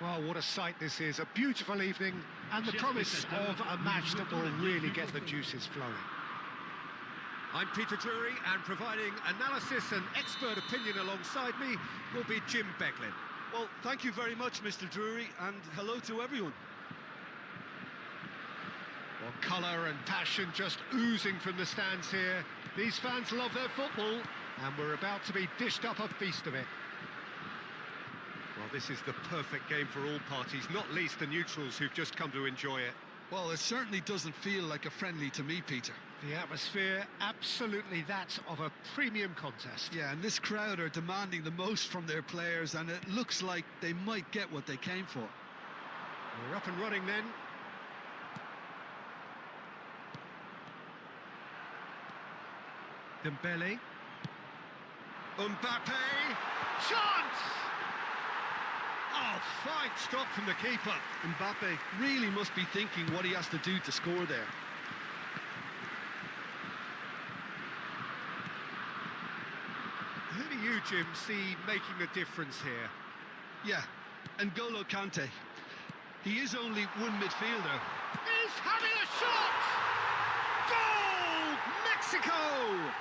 Well, what a sight this is. A beautiful evening and the promise of a match that will really get the juices flowing. I'm Peter Drury, and providing analysis and expert opinion alongside me will be Jim Becklin. Well, thank you very much, Mr. Drury, and hello to everyone. Well, colour and passion just oozing from the stands here. These fans love their football, and we're about to be dished up a feast of it. Well, this is the perfect game for all parties, not least the neutrals who've just come to enjoy it. Well, it certainly doesn't feel like a friendly to me, Peter. The atmosphere, absolutely that of a premium contest. Yeah, and this crowd are demanding the most from their players, and it looks like they might get what they came for. We're up and running then. Dembele. Mbappe. Chance! Oh, fine stop from the keeper. Mbappe really must be thinking what he has to do to score there. Who do you, Jim, see making the difference here? Yeah, N'Golo Kante. He is only one midfielder. He's having a shot! Goal! Mexico!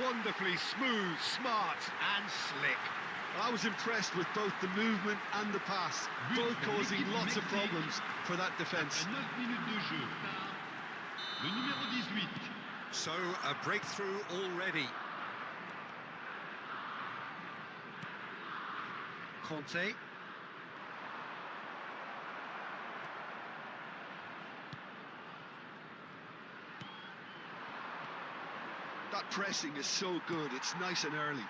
Wonderfully smooth, smart and slick. I was impressed with both the movement and the pass, both causing lots of problems for that defence. So, a breakthrough already. Conte. That pressing is so good, it's nice and early.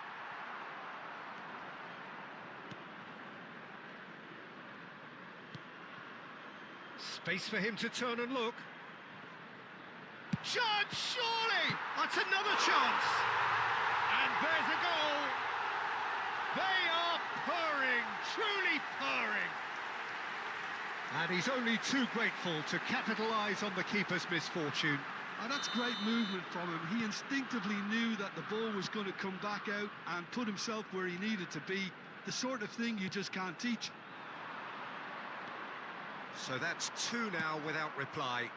Space for him to turn and look. Chance, surely! That's another chance! And there's a goal! They are purring, truly purring! And he's only too grateful to capitalise on the keeper's misfortune. And that's great movement from him. He instinctively knew that the ball was going to come back out and put himself where he needed to be. The sort of thing you just can't teach. So that's two now without reply.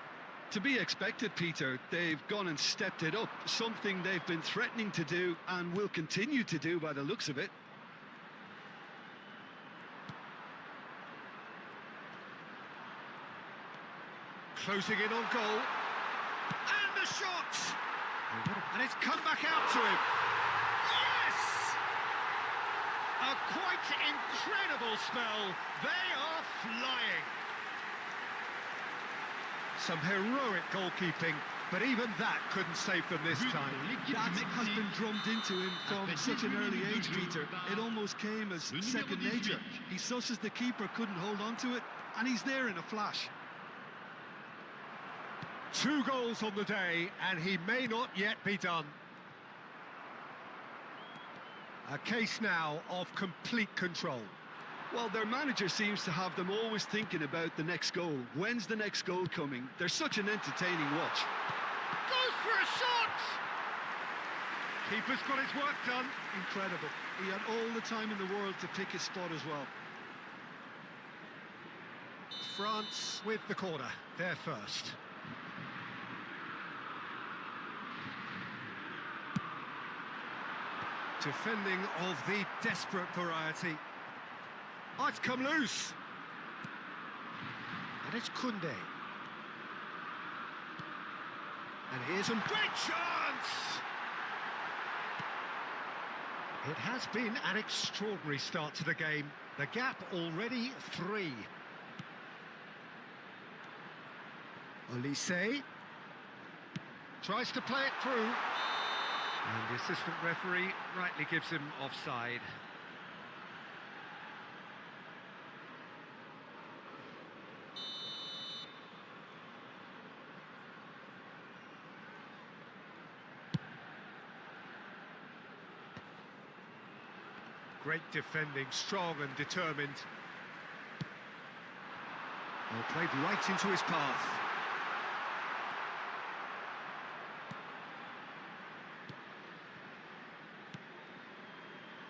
To be expected, Peter. They've gone and stepped it up, something they've been threatening to do and will continue to do by the looks of it. Closing in on goal. And the shot! And it's come back out to him. Yes! A quite incredible spell. They are flying. Some heroic goalkeeping, but even that couldn't save them this time. That has been drummed into him from such an early age, Peter. It almost came as second nature. He susses the keeper, couldn't hold on to it, and he's there in a flash. 2 goals on the day, and he may not yet be done. A case now of complete control. Well, their manager seems to have them always thinking about the next goal. When's the next goal coming? They're such an entertaining watch. Goes for a shot! Keeper's got his work done. Incredible. He had all the time in the world to pick his spot as well. France with the corner. They're first. Defending of the desperate variety. Oh, it's come loose. And it's Koundé. And here's a great chance! It has been an extraordinary start to the game. The gap already 3. Olise tries to play it through. And the assistant referee rightly gives him offside. Great defending, strong and determined. Well, played right into his path.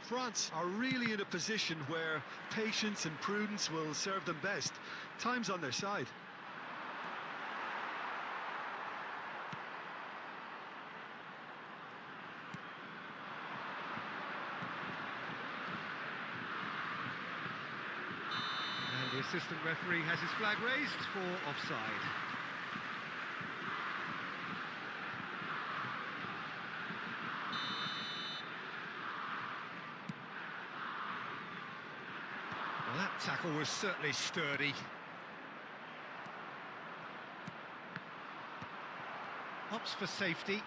France are really in a position where patience and prudence will serve them best. Time's on their side. And the assistant referee has his flag raised for offside. Well, that tackle was certainly sturdy. Opts for safety.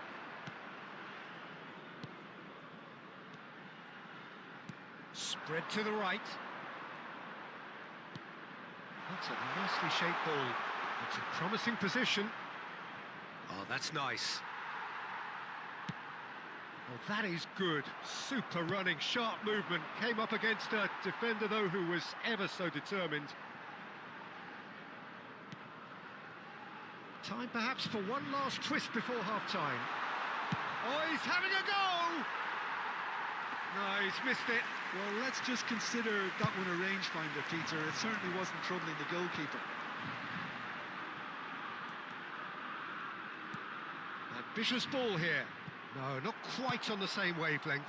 Spread to the right. That's a nicely shaped ball. It's a promising position. Oh, that's nice. Well, that is good. Super running, sharp movement. Came up against a defender, though, who was ever so determined. Time, perhaps, for one last twist before half-time. Oh, he's having a go! No, he's missed it. Well, let's just consider that one a rangefinder, Peter. It certainly wasn't troubling the goalkeeper. Ambitious ball here. No, not quite on the same wavelength.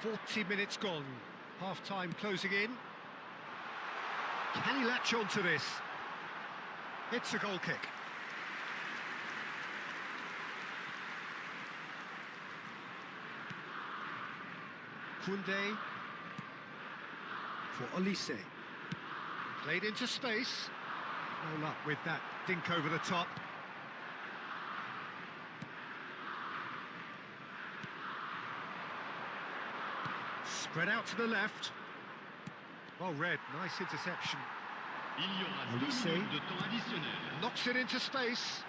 "40 minutes gone. Half-time closing in. Can he latch on to this? It's a goal kick. Koundé for Olise. Played into space. No luck with that dink over the top. Spread out to the left. Well read, nice interception. Olise knocks it into space.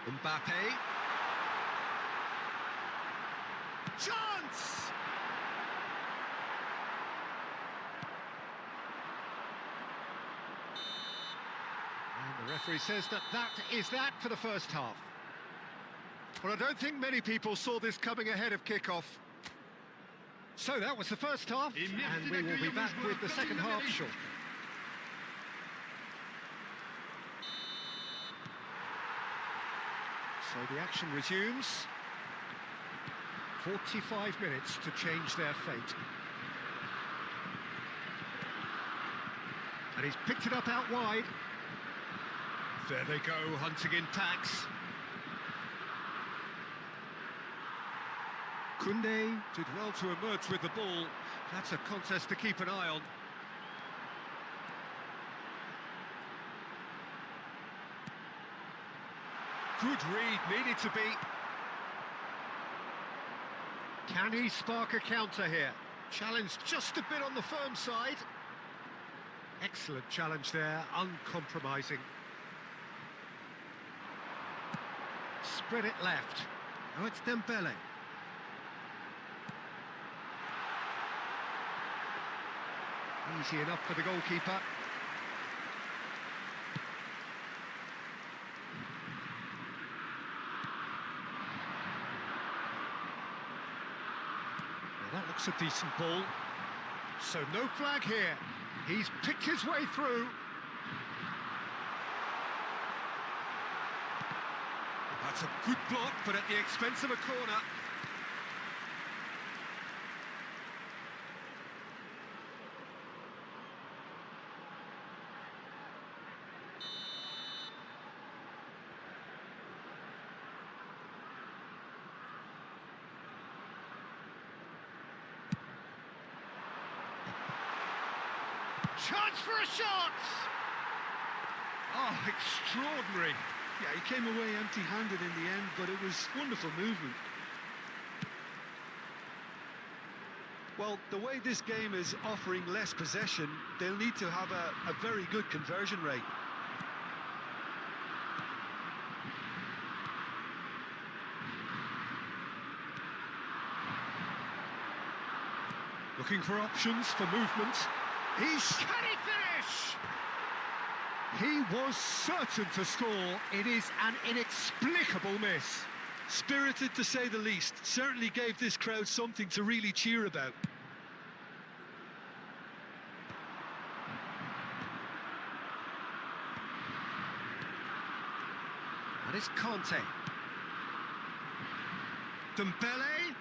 Mbappe. Chance! And the referee says that is that for the first half. Well, I don't think many people saw this coming ahead of kick-off. So that was the first half, and we will be back with the second half shortly. So the action resumes. 45 minutes to change their fate. And he's picked it up out wide. There they go, hunting in packs. Koundé did well to emerge with the ball. That's a contest to keep an eye on. Good read, needed to be. Can he spark a counter here? Challenge just a bit on the firm side. Excellent challenge there, uncompromising. Spread it left. Now it's Dembele. Easy enough for the goalkeeper. Well, that looks a decent ball. So no flag here. He's picked his way through. That's a good block, but at the expense of a corner. Chance for a shot! Oh, extraordinary. Yeah, he came away empty-handed in the end, but it was wonderful movement. Well, the way this game is offering less possession, they'll need to have a very good conversion rate. Looking for options for movement. Can he finish? He was certain to score. It is an inexplicable miss. Spirited to say the least. Certainly gave this crowd something to really cheer about. And it's Conte. Dembele.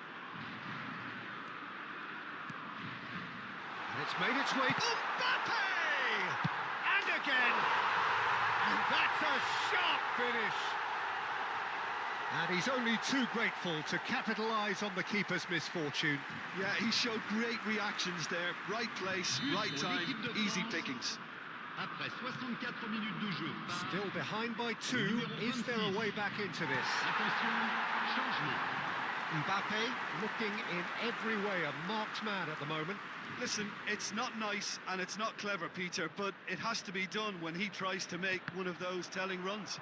And it's made its way. Mbappe! And again! And that's a sharp finish! And he's only too grateful to capitalise on the keeper's misfortune. Yeah, he showed great reactions there. Right place, right time, easy pickings. Après 64 minutes de jeu. Still behind by 2. Is there a way back into this? Attention, changement. Mbappe looking in every way a marked man at the moment. Listen, it's not nice and it's not clever, Peter, but it has to be done when he tries to make one of those telling runs.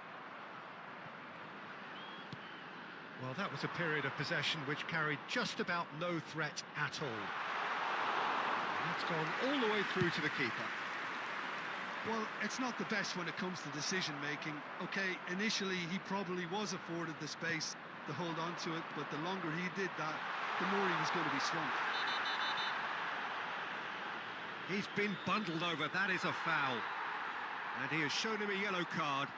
Well, that was a period of possession which carried just about no threat at all. It's gone all the way through to the keeper. Well, it's not the best when it comes to decision-making. OK, initially he probably was afforded the space to hold on to it, but the longer he did that, the more he was going to be swamped. He's been bundled over, that is a foul. And he has shown him a yellow card.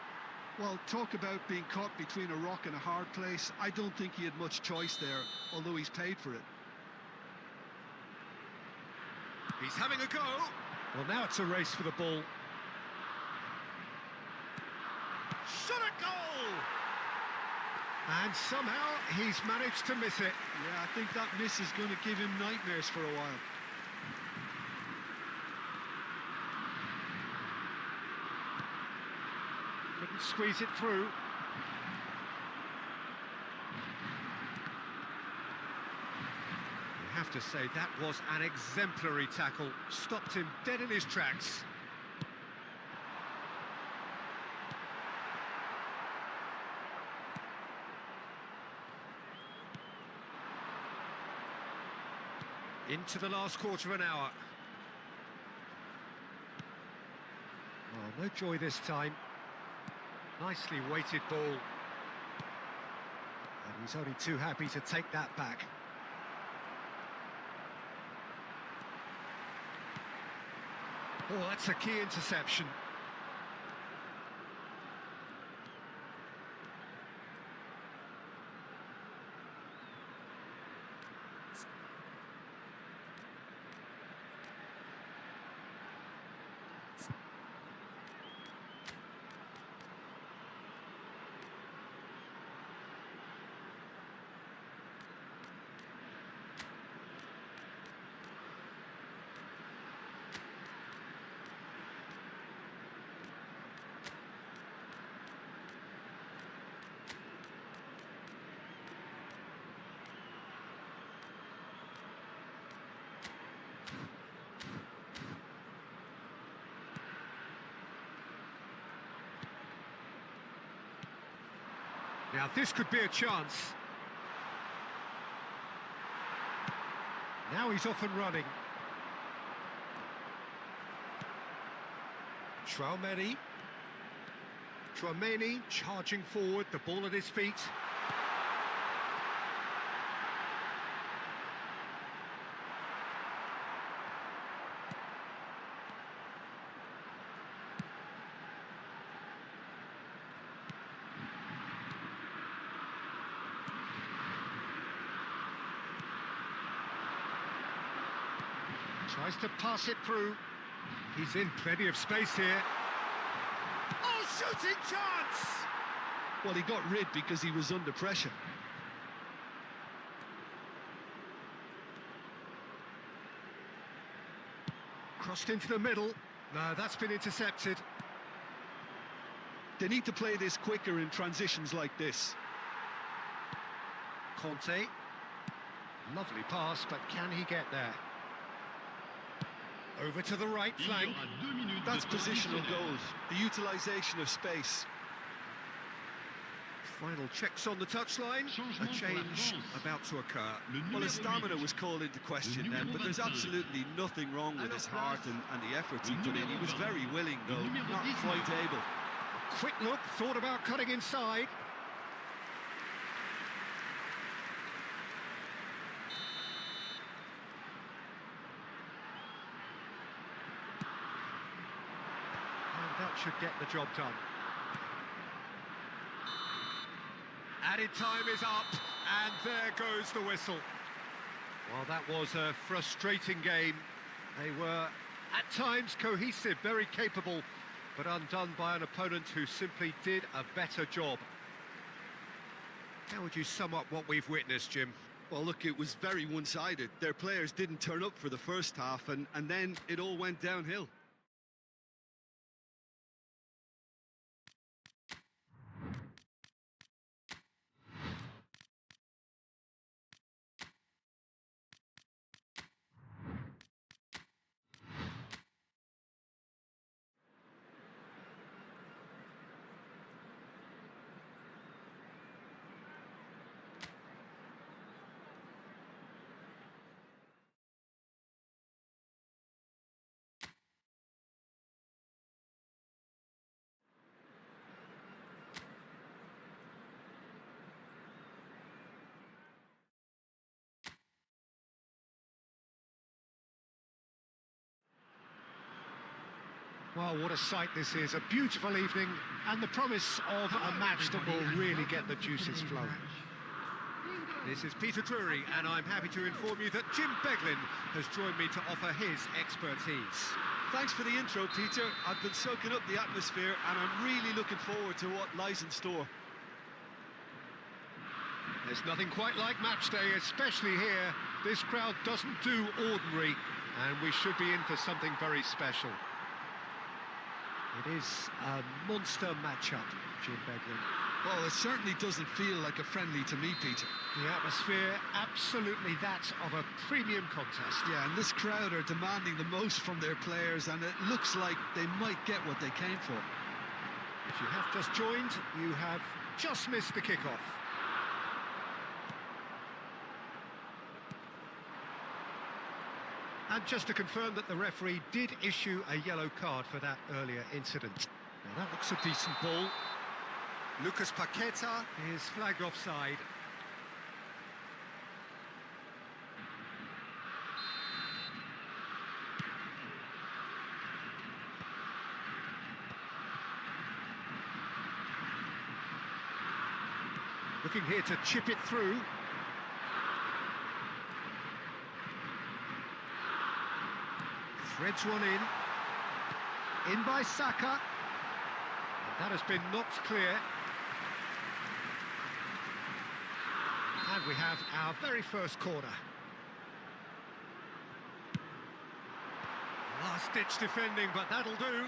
Well, talk about being caught between a rock and a hard place. I don't think he had much choice there, although he's paid for it. He's having a go. Well, now it's a race for the ball. Shot a goal! And somehow he's managed to miss it. Yeah, I think that miss is going to give him nightmares for a while. Couldn't squeeze it through. You have to say that was an exemplary tackle. Stopped him dead in his tracks. Into the last quarter of an hour. Oh, no joy this time. Nicely weighted ball. And he's only too happy to take that back. Oh, that's a key interception. Now this could be a chance. Now he's off and running. Tchouameni charging forward, the ball at his feet. Tries to pass it through. He's in plenty of space here. Oh, shooting chance! Well, he got rid because he was under pressure. Crossed into the middle. No, that's been intercepted. They need to play this quicker in transitions like this. Conte. Lovely pass, but can he get there? Over to the right flank. That's positional goals, the utilisation of space. Final checks on the touchline. A change about to occur. Well, his stamina was called into question then, but there's absolutely nothing wrong with his heart and the efforts he put in. He was very willing, though, not quite able. A quick look, thought about cutting inside. And that should get the job done. Added time is up, and there goes the whistle. Well, that was a frustrating game. They were, at times, cohesive, very capable, but undone by an opponent who simply did a better job. How would you sum up what we've witnessed, Jim? Well, look, it was very one-sided. Their players didn't turn up for the first half, and then it all went downhill. Well, what a sight this is. A beautiful evening and the promise of a match that will really get the juices flowing. This is Peter Drury, and I'm happy to inform you that Jim Beglin has joined me to offer his expertise. Thanks for the intro, Peter. I've been soaking up the atmosphere, and I'm really looking forward to what lies in store. There's nothing quite like match day, especially here. This crowd doesn't do ordinary, and we should be in for something very special. It is a monster matchup, Jim Beglin. Well, it certainly doesn't feel like a friendly to me, Peter. The atmosphere, absolutely that of a premium contest. Yeah, and this crowd are demanding the most from their players, and it looks like they might get what they came for. If you have just joined, you have just missed the kickoff. And just to confirm that the referee did issue a yellow card for that earlier incident. Now that looks a decent ball. Lucas Paqueta is flagged offside. Looking here to chip it through. Threads one in by Saka. That has been knocked clear. And we have our very first corner. Last-ditch defending, but that'll do.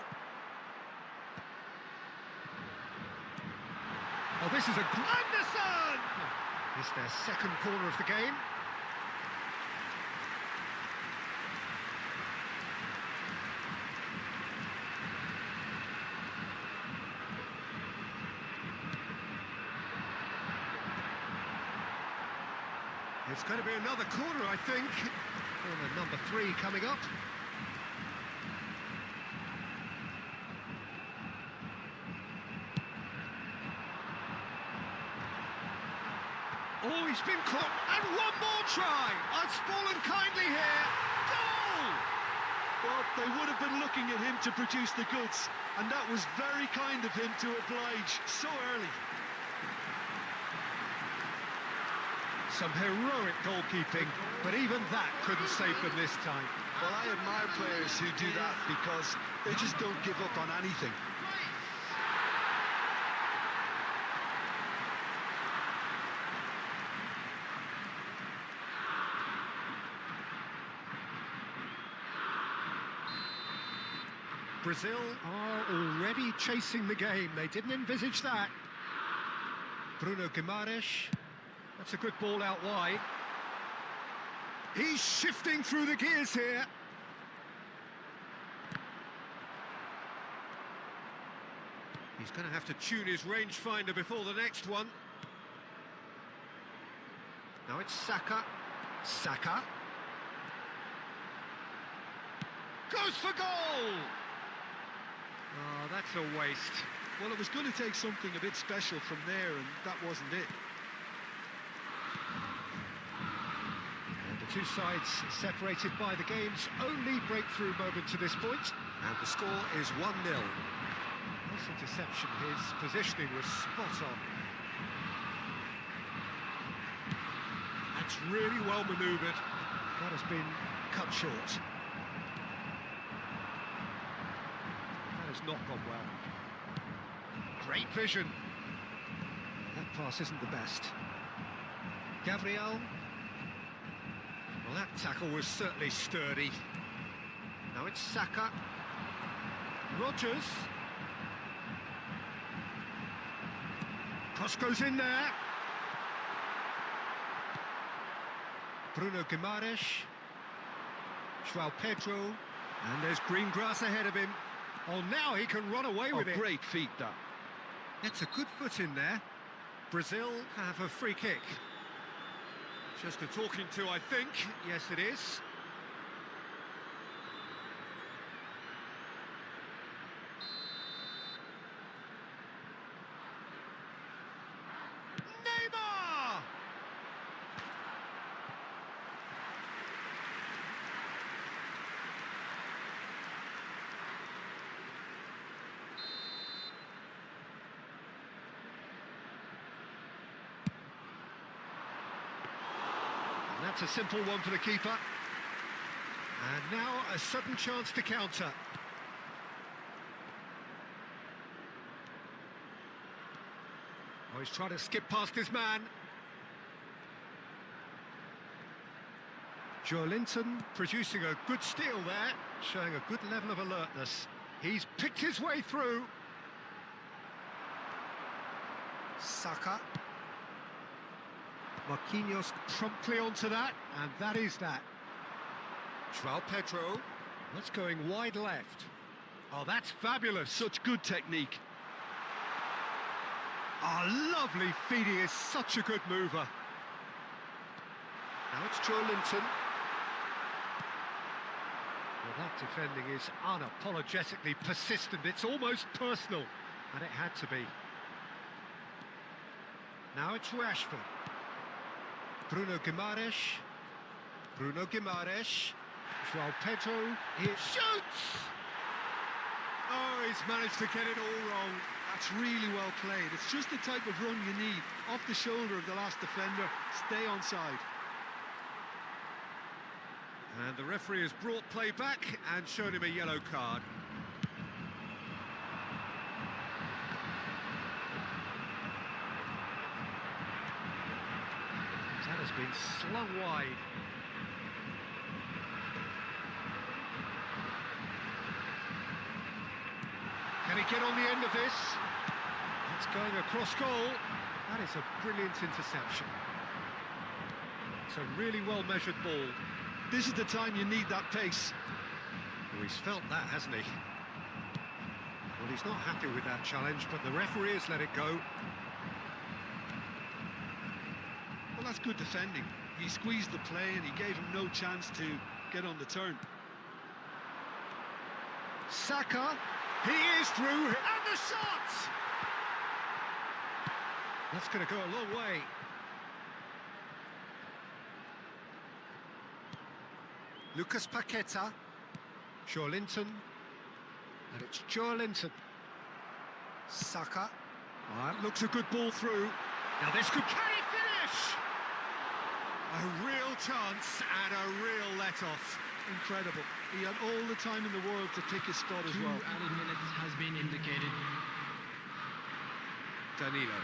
Oh, this is a Anderson! It's their second corner of the game. It's going to be another corner, I think. Corner number 3 coming up. Oh, he's been caught, and one more try. It's fallen kindly here. Goal! Well, they would have been looking at him to produce the goods, and that was very kind of him to oblige so early. Some heroic goalkeeping, but even that couldn't save them this time. Well, I admire players who do that because they just don't give up on anything. Brazil are already chasing the game. They didn't envisage that. Bruno Guimaraes. That's a good ball out wide. He's shifting through the gears here. He's going to have to tune his rangefinder before the next one. it's Saka. Saka. Goes for goal! Oh, that's a waste. Well, it was going to take something a bit special from there, and that wasn't it. And the two sides separated by the game's only breakthrough moment to this point. And the score is 1-0. This interception, his positioning was spot on. That's really well manoeuvred. That has been cut short. That has not gone well. Great vision. That pass isn't the best. Gabriel. Well, that tackle was certainly sturdy. Now it's Saka. Rodgers. Cross goes in there. Bruno Guimaraes. João Pedro. And there's green grass ahead of him. Oh, now he can run away with it. Great feat, that. It's a good foot in there. Brazil have a free kick. Just a talking to, I think. Yes, it is. Neymar! That's a simple one for the keeper. And now a sudden chance to counter. Oh, he's trying to skip past his man. Joelinton producing a good steal there, showing a good level of alertness. He's picked his way through. Saka. Marquinhos promptly onto that, and that is that. João Pedro. That's going wide left. Oh, that's fabulous. Such good technique. Oh, lovely feed. He is such a good mover. Now it's Joelinton. Well, that defending is unapologetically persistent. It's almost personal, and it had to be. Now it's Rashford. Bruno Guimaraes. Bruno Guimaraes. João Pedro. He shoots! Oh, he's managed to get it all wrong. That's really well played. It's just the type of run you need. Off the shoulder of the last defender. Stay onside. And the referee has brought play back and shown him a yellow card. That has been slung wide. Can he get on the end of this? That's going across goal. That is a brilliant interception. It's a really well-measured ball. This is the time you need that pace. Well, he's felt that, hasn't he? Well, he's not happy with that challenge, but the referee has let it go. Well, that's good defending. He squeezed the play and he gave him no chance to get on the turn. Saka, he is through, and the shot! That's going to go a long way. Lucas Paqueta, Joelinton, and it's Joelinton. Saka, that looks a good ball through. Now this could, can he finish? A real chance and a real let-off. Incredible. He had all the time in the world to pick his spot as well. 2 added minutes has been indicated. Danilo.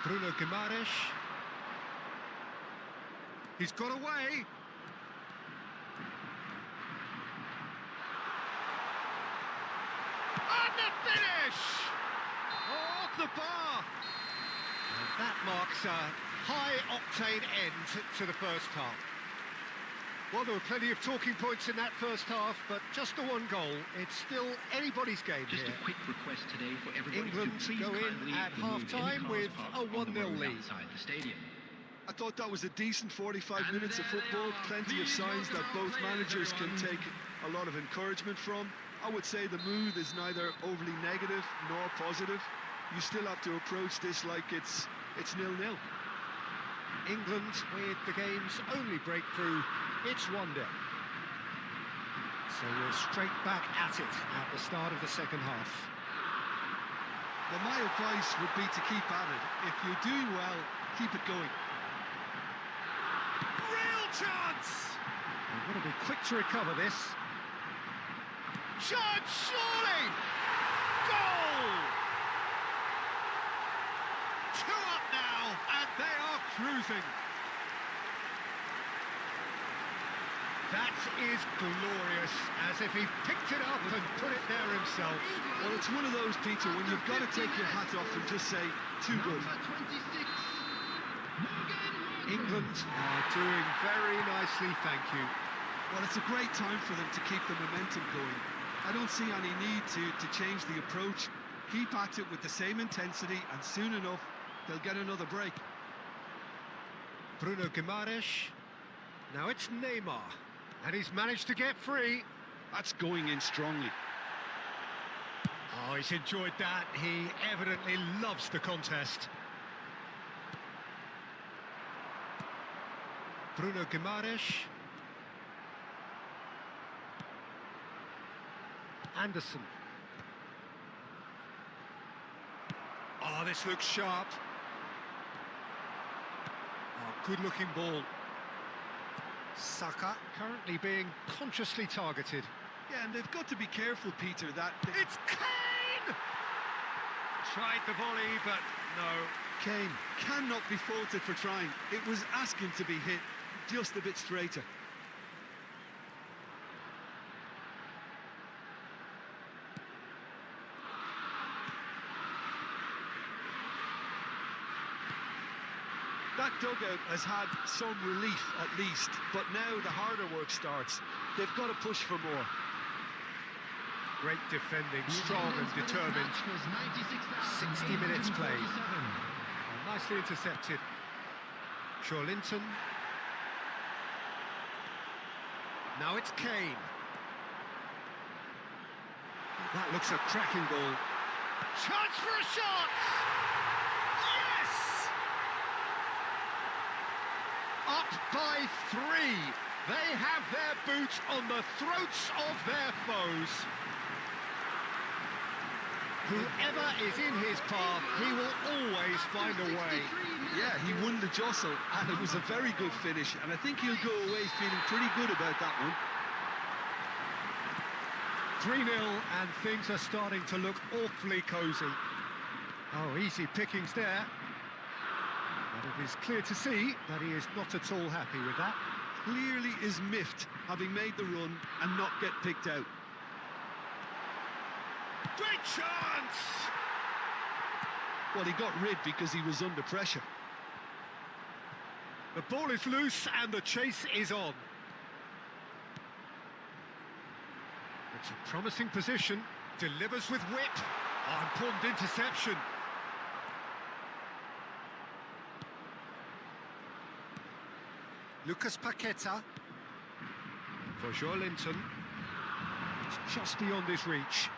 Bruno Guimaraes. He's got away. And the finish! Oh, off the bar! And that marks a high-octane end to the first half. Well, there were plenty of talking points in that first half, but just the one goal. It's still anybody's game Just here. a quick request today for everybody England to please go in kindly at remove any half-time cars with parked a on the 1-0 road lead. outside the stadium. I thought that was a decent 45 minutes of football, plenty of signs that both managers can take a lot of encouragement from. I would say the mood is neither overly negative nor positive. You still have to approach this like it's 0-0. England with the game's only breakthrough, it's 1-0. So we're straight back at it at the start of the second half. Well, my advice would be to keep at it. If you're doing well, keep it going. Real chance! They've got to be quick to recover this. Chance, surely! Goal! 2 up now, and they are cruising. That is glorious, as if he picked it up and put it there himself. Well, it's one of those, Peter, when you've got to take your hat off and just say, too good. England are doing very nicely, thank you. Well, it's a great time for them to keep the momentum going. I don't see any need to change the approach. Keep at it with the same intensity, and soon enough, they'll get another break. Bruno Guimaraes. Now it's Neymar. And he's managed to get free. That's going in strongly. Oh, he's enjoyed that. He evidently loves the contest. Bruno Guimaraes. Anderson. Oh, this looks sharp. Oh, good-looking ball. Saka currently being consciously targeted. Yeah, and they've got to be careful, Peter, that... It's Kane! Tried the volley, but no. Kane cannot be faulted for trying. It was asking to be hit just a bit straighter. That dugout has had some relief at least, but now the harder work starts. They've got to push for more. Great defending, strong and determined. 60 minutes played. Oh, nicely intercepted. Linton. Now it's Kane. That looks a cracking ball. Chance for a shot! Yes! Up by 3. They have their boot on the throats of their foes. Whoever is in his path, he will always find a way. Yeah, he won the jostle, and it was a very good finish, and I think he'll go away feeling pretty good about that one. 3-0, and things are starting to look awfully cosy. Oh, easy pickings there. But it is clear to see that he is not at all happy with that. Clearly is miffed, having made the run and not get picked out. Great chance! Well, he got rid because he was under pressure. The ball is loose and the chase is on. It's a promising position, delivers with whip. Oh, important interception. Lucas Paqueta for Linton. It's just beyond his reach.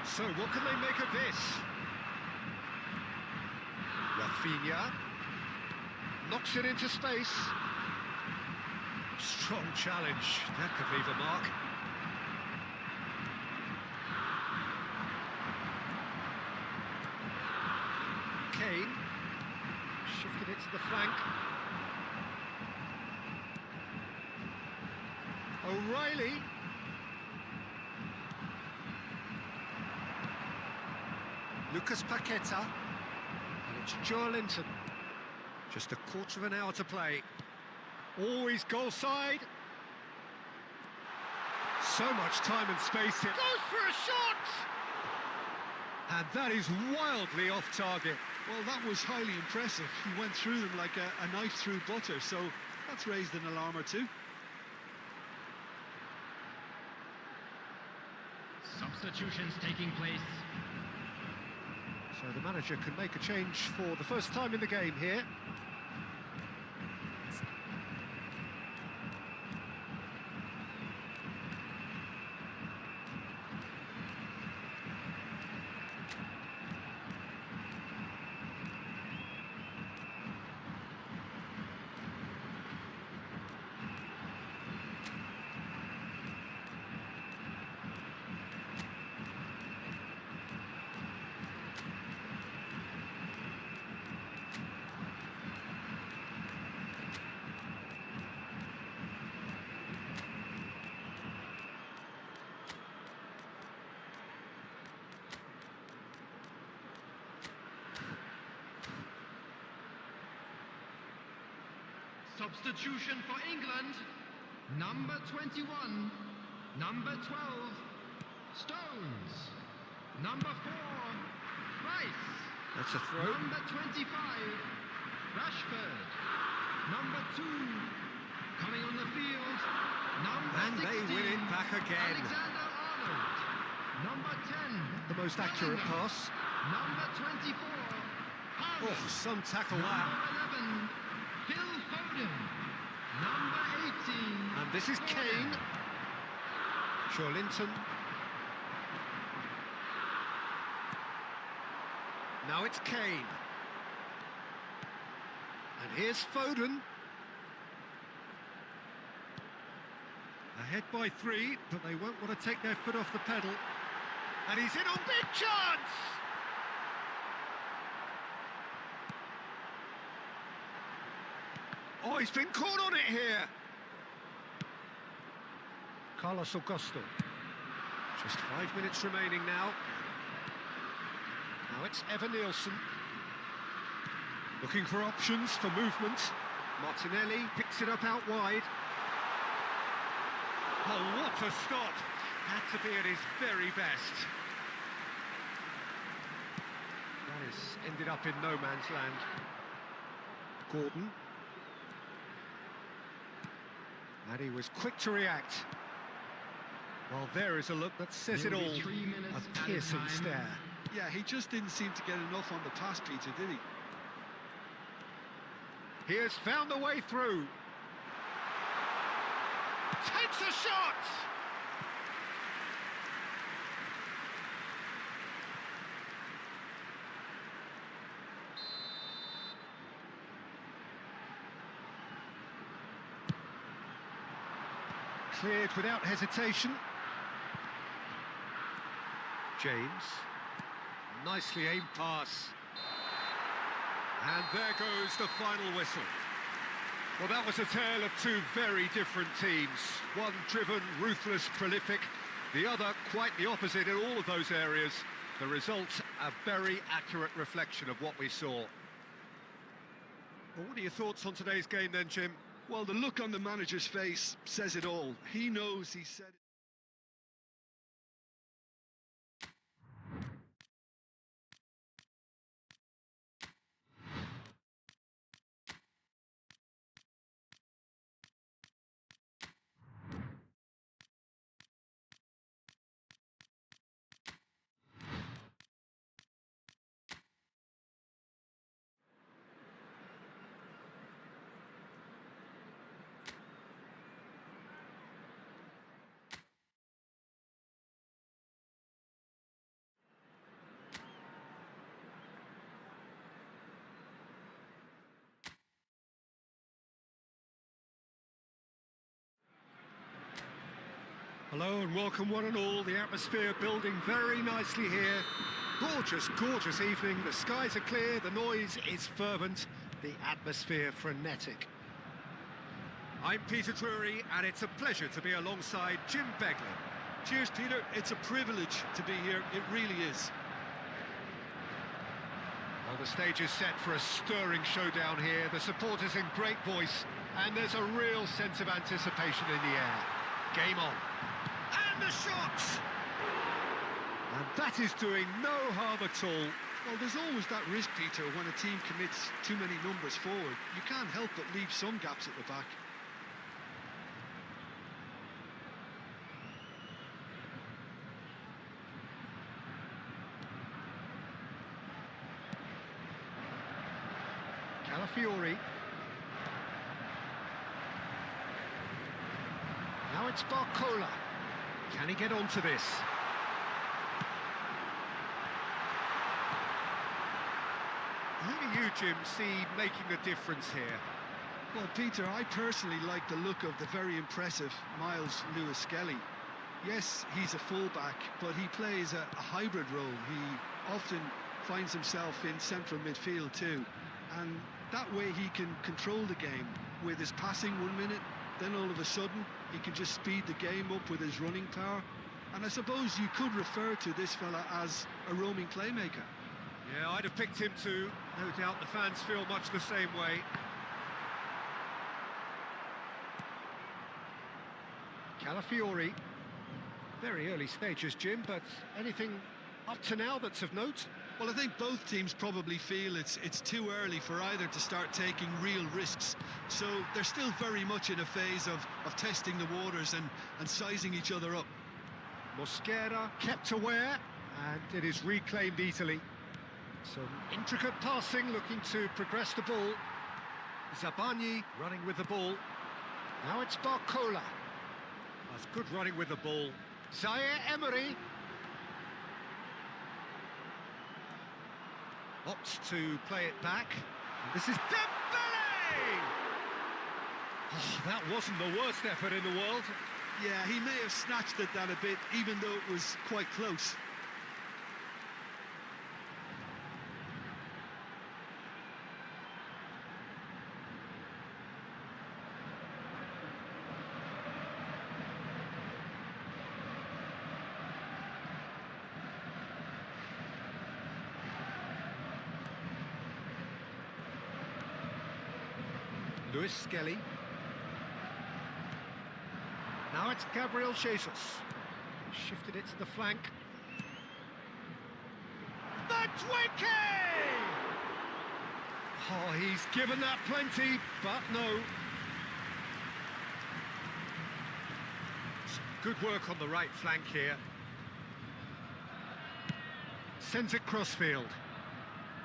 So what can they make of this? Rafinha knocks it into space. Strong challenge, that could leave a mark. Kane shifted it to the flank. O'Reilly. Lucas Paqueta. And it's Linton. Just a quarter of an hour to play. Always goal side. So much time and space here. Goes for a shot! And that is wildly off target. Well, that was highly impressive. He went through them like a knife through butter, so that's raised an alarm or two. Substitutions taking place. So the manager can make a change for the first time in the game here. Substitution for England. Number 21. Number 12. Stones. Number 4. Rice. That's a throw. Number 25. Rashford. Number 2. Coming on the field. Number And 16. they win it back again. Alexander-Arnold. Number 10. The most accurate Bellingham. pass. Number 24. Harvey. Oh, some tackle that. Number 11. Phil Foden. Number 18. And this is Kane. Linton. Now it's Kane. And here's Foden. Ahead by 3, but they won't want to take their foot off the pedal. And he's in on big chance! Oh, he's been caught on it here. Carlos Augusto. Just 5 minutes remaining now. Now it's Evan Nielsen. Looking for options for movement. Martinelli picks it up out wide. Oh, what a stop! Had to be at his very best. That has ended up in no man's land. Gordon. And he was quick to react. Well, there is a look that says it all. A piercing stare. Yeah, he just didn't seem to get enough on the pass, Peter, did he? He has found a way through. Takes a shot! Cleared without hesitation. James. Nicely aimed pass. And there goes the final whistle. Well, that was a tale of two very different teams. One driven, ruthless, prolific. The other quite the opposite in all of those areas. The result, a very accurate reflection of what we saw. Well, what are your thoughts on today's game then, Jim? Well, the look on the manager's face says it all. He knows he said it. Hello and welcome one and all. The atmosphere building very nicely here. Gorgeous, gorgeous evening. The skies are clear, the noise is fervent, the atmosphere frenetic. I'm Peter Drury and it's a pleasure to be alongside Jim Beglin. Cheers, Peter. It's a privilege to be here. It really is. Well, the stage is set for a stirring showdown here. The supporters in great voice and there's a real sense of anticipation in the air. Game on. And the shot! And that is doing no harm at all. Well, there's always that risk, Peter, when a team commits too many numbers forward. You can't help but leave some gaps at the back. Calafiori. Now it's Barcola. Can he get onto this? Who do you, Jim, see making a difference here? Well, Peter, I personally like the look of the very impressive Miles Lewis-Skelly. Yes, he's a fullback, but he plays a hybrid role. He often finds himself in central midfield too, and that way he can control the game with his passing 1 minute, then all of a sudden he can just speed the game up with his running power. And I suppose you could refer to this fella as a roaming playmaker. Yeah, I'd have picked him too. No doubt the fans feel much the same way. Calafiori. Very early stages, Jim, but anything up to now that's of note? Well, I think both teams probably feel it's too early for either to start taking real risks. So they're still very much in a phase of testing the waters and sizing each other up. Mosquera kept aware, and it is reclaimed easily. Some intricate passing, looking to progress the ball. Zabani running with the ball. Now it's Barcola. That's good running with the ball. Zaire Emery opts to play it back. This is Dembele! Oh, that wasn't the worst effort in the world. Yeah, he may have snatched at that a bit, even though it was quite close. Lewis-Skelly. Now it's Gabriel Jesus. Shifted it to the flank. Madueke! Oh, he's given that plenty, but no. Some good work on the right flank here. Sends it crossfield.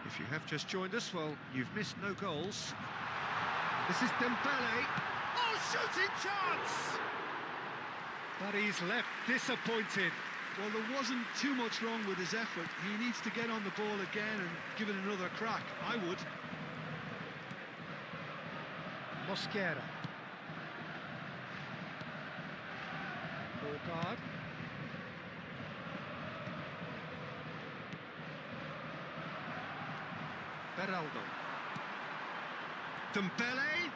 If you have just joined us, well, you've missed no goals. This is Dembele. Oh, shooting chance! But he's left disappointed. Well, there wasn't too much wrong with his effort. He needs to get on the ball again and give it another crack. I would. Mosquera. Ball guard. Beraldo. Dembele.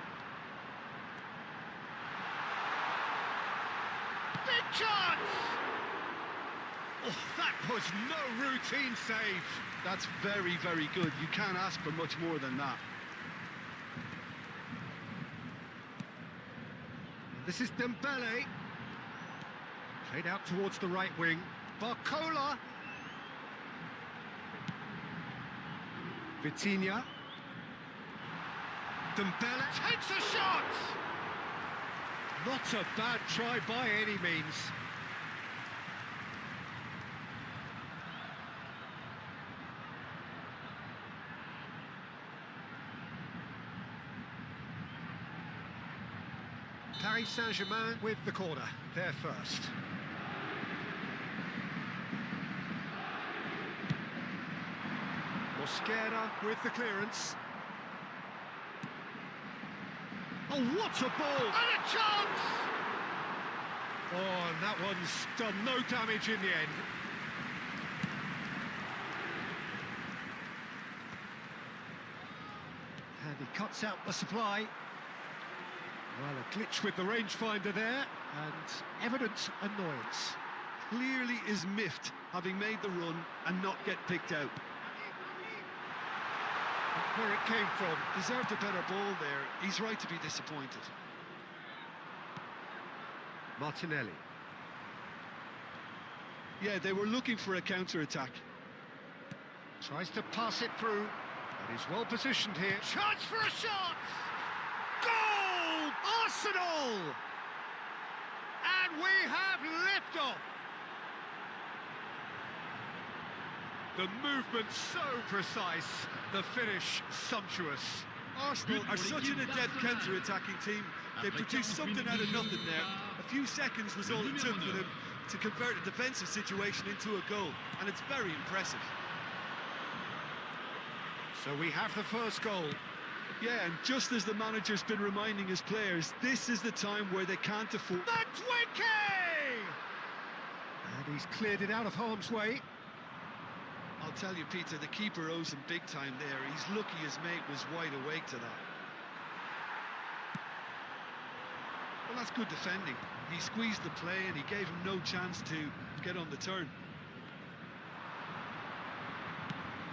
Big chance! Oh, that was no routine save. That's very, very good. You can't ask for much more than that. This is Dembele. Played out towards the right wing. Barcola. Vitinha. Dembele takes a shot! Not a bad try by any means. Paris Saint-Germain with the corner, there first. Mosquera with the clearance. Oh, what a ball! And a chance! Oh, and that one's done no damage in the end. And he cuts out the supply. Well, a glitch with the rangefinder there, and evident annoyance. Clearly is miffed, having made the run and not get picked out. Where it came from. Deserved a better ball there. He's right to be disappointed. Martinelli. Yeah, they were looking for a counter-attack. Tries to pass it through, but he's well positioned here. Chance for a shot! Goal! Arsenal! And we have liftoff! The movement so precise, the finish sumptuous. Arsenal are such an adept counter-attacking team. They produced something out of nothing there. A few seconds was all it took for them to convert a defensive situation into a goal, and it's very impressive. So we have the first goal. Yeah, and just as the manager's been reminding his players, this is the time where they can't afford... Madueke! And he's cleared it out of harm's way. I'll tell you, Peter, the keeper owes him big time there. He's lucky his mate was wide awake to that. Well, that's good defending. He squeezed the play and he gave him no chance to get on the turn.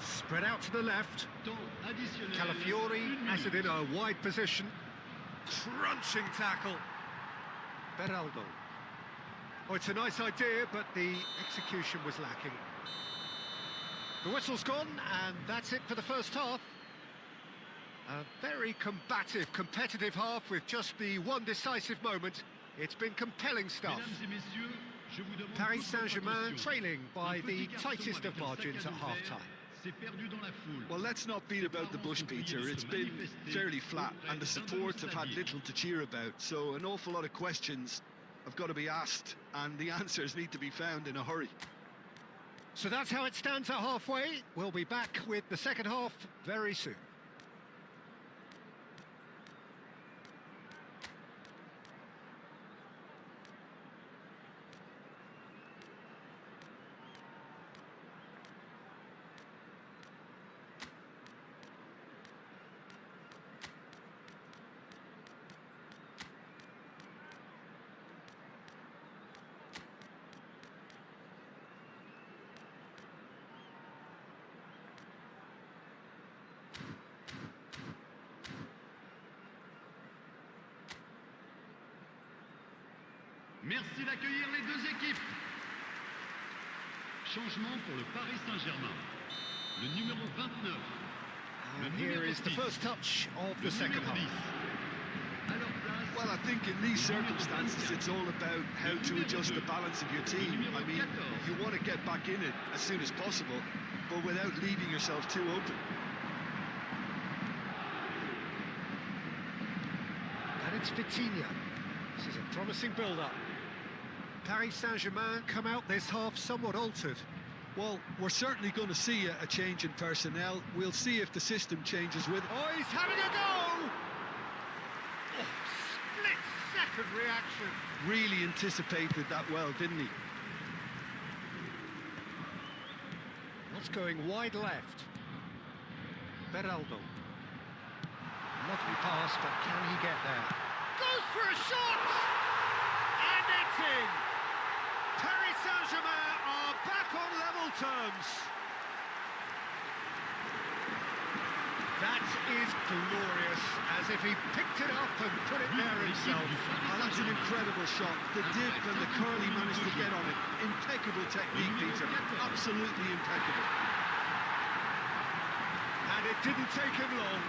Spread out to the left. Calafiori has it in a wide position. Crunching tackle. Beraldo. Oh, it's a nice idea, but the execution was lacking. The whistle's gone, and that's it for the first half. A very combative, competitive half with just the one decisive moment. It's been compelling stuff. Paris Saint-Germain trailing by the tightest of margins at half-time. Well, let's not beat about the bush, Peter. It's been fairly flat, and the support have had little to cheer about. So an awful lot of questions have got to be asked, and the answers need to be found in a hurry. So that's how it stands at halfway. We'll be back with the second half very soon. Merci d'accueillir les deux équipes. Changement pour le Paris Saint-Germain. Le numéro 29. And here is the first touch of the second half. Well, I think in these circumstances, it's all about how to adjust the balance of your team. I mean, you want to get back in it as soon as possible, but without leaving yourself too open. And it's Vitinha. This is a promising build-up. Paris Saint-Germain come out this half somewhat altered. Well, we're certainly going to see a change in personnel. We'll see if the system changes with it. Oh, he's having a go! Oh, split-second reaction. Really anticipated that well, didn't he? What's going wide left? Beraldo. Lovely pass, but can he get there? Goes for a shot! And it's in! Paris Saint-Germain are back on level terms. That is glorious, as if he picked it up and put it there himself. Oh, that's an incredible shot. The dip and the curl he managed to get on it. Impeccable technique, Peter. Absolutely impeccable. And it didn't take him long.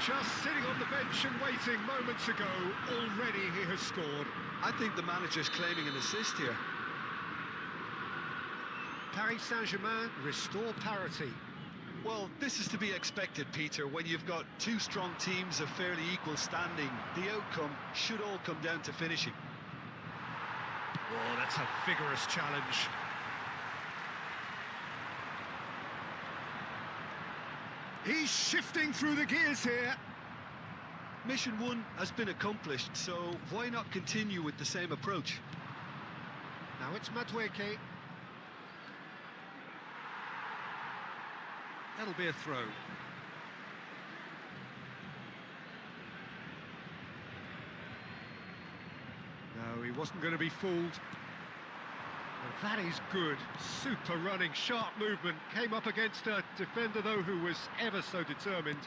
Just sitting on the bench and waiting moments ago, already he has scored. I think the manager's claiming an assist here. Paris Saint-Germain restore parity. Well, this is to be expected, Peter. When you've got two strong teams of fairly equal standing, the outcome should all come down to finishing. Oh, that's a vigorous challenge. He's shifting through the gears here. Mission one has been accomplished, so why not continue with the same approach? Now it's Madueke. That'll be a throw. No, he wasn't going to be fooled. Well, that is good. Super running, sharp movement. Came up against a defender, though, who was ever so determined.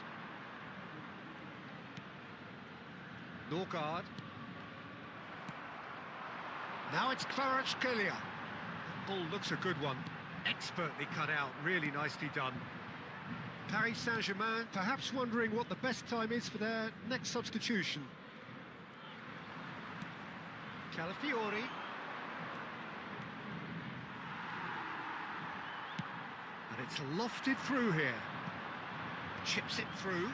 Norgard. Now it's Kvaratskhelia. Ball looks a good one. Expertly cut out, really nicely done. Paris Saint-Germain perhaps wondering what the best time is for their next substitution. Calafiori. And it's lofted through here. Chips it through.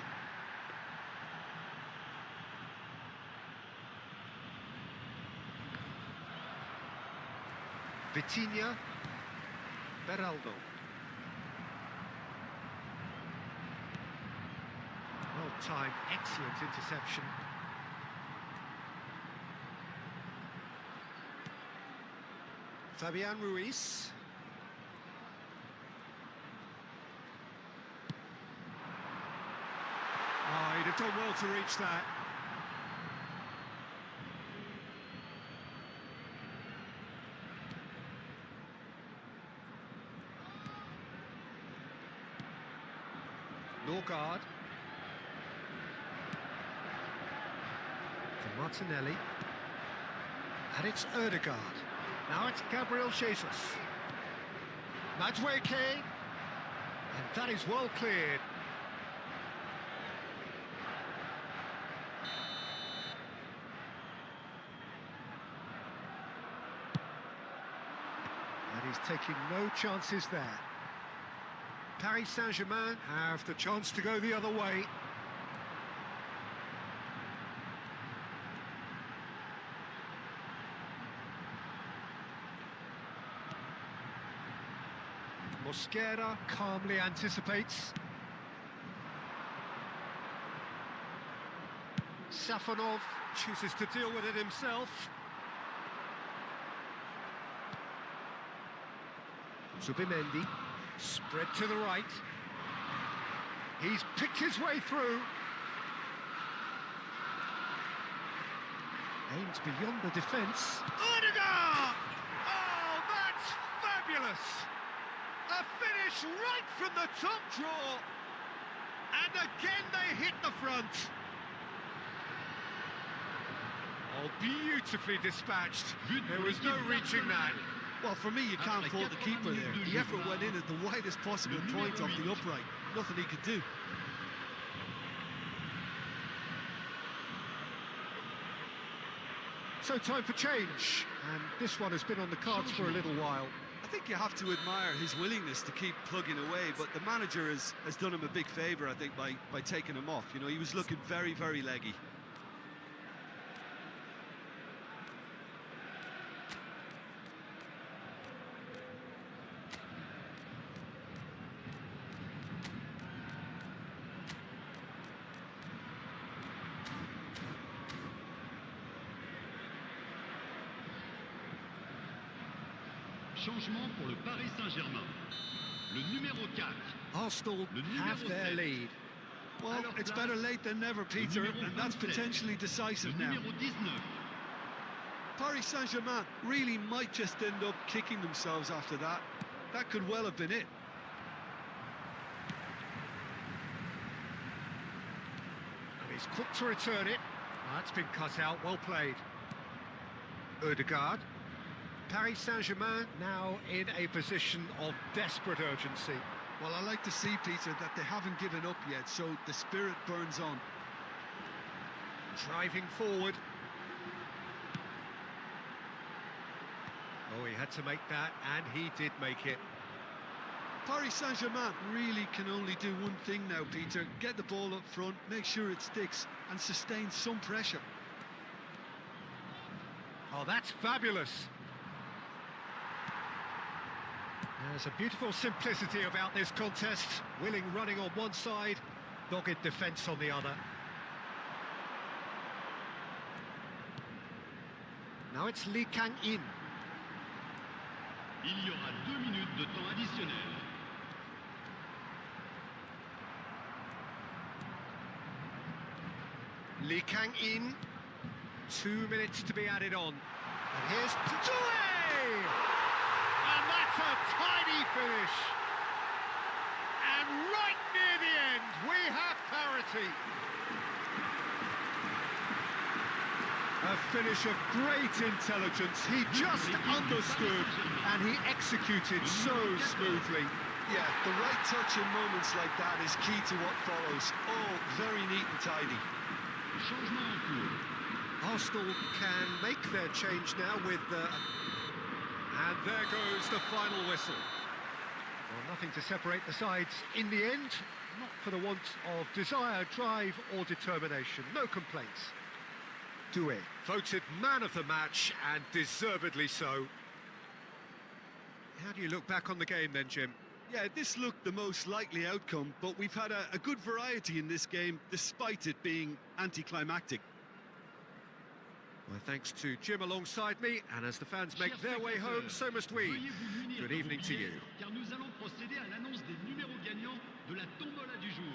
Vitinha. Beraldo. Well-timed, excellent interception. Fabian Ruiz. Oh, he'd have done well to reach that. Norgard. To Martinelli. And it's Ødegaard. Now it's Gabriel Jesus. Madueke. And that is well cleared. And he's taking no chances there. Paris Saint-Germain have the chance to go the other way. Mosquera calmly anticipates. Safonov chooses to deal with it himself. Zubimendi, spread to the right. He's picked his way through. Aims beyond the defence. Ødegaard! Oh, that's fabulous! A finish right from the top draw. And again they hit the front. Oh, beautifully dispatched. There was no reaching that. Well, for me, you can't fault the keeper there. The effort went in at the widest possible point off the upright. Nothing he could do. So time for change. And this one has been on the cards for a little while. I think you have to admire his willingness to keep plugging away, but the manager has done him a big favour, I think, by taking him off. You know, he was looking very, very leggy. Changement pour le Paris Saint-Germain. Le numéro 4. Arsenal have their lead. Well, it's better late than never, Peter, and that's potentially decisive now. Numéro 19. Paris Saint-Germain really might just end up kicking themselves after that. That could well have been it. And he's quick to return it. That's been cut out, well played. Ødegaard. Paris Saint-Germain now in a position of desperate urgency. Well, I like to see, Peter, that they haven't given up yet, so the spirit burns on. Driving forward. Oh, he had to make that, and he did make it. Paris Saint-Germain really can only do one thing now, Peter. Get the ball up front, make sure it sticks, and sustain some pressure. Oh, that's fabulous. There's a beautiful simplicity about this contest. Willing running on one side, dogged defence on the other. Now it's Lee Kang-in. Il y aura 2 minutes de temps additionnel. Lee Kang-in. 2 minutes to be added on. And here's Toure! And that's a tiny finish. And right near the end, we have parity. A finish of great intelligence. He just understood and he executed so smoothly. Yeah, the right touch in moments like that is key to what follows. Oh, very neat and tidy. Changement en cours. Arsenal can make their change now with... and there goes the final whistle. Well, nothing to separate the sides in the end. Not for the want of desire, drive or determination. No complaints. Doué voted man of the match, and deservedly so. How do you look back on the game then, Jim? Yeah, this looked the most likely outcome, but we've had a good variety in this game, despite it being anticlimactic. My thanks to Jim alongside me, and as the fans make their way home, so must we. Good evening to you. Car nous allons procéder à l'annonce des numéros gagnants de la tombola du jour.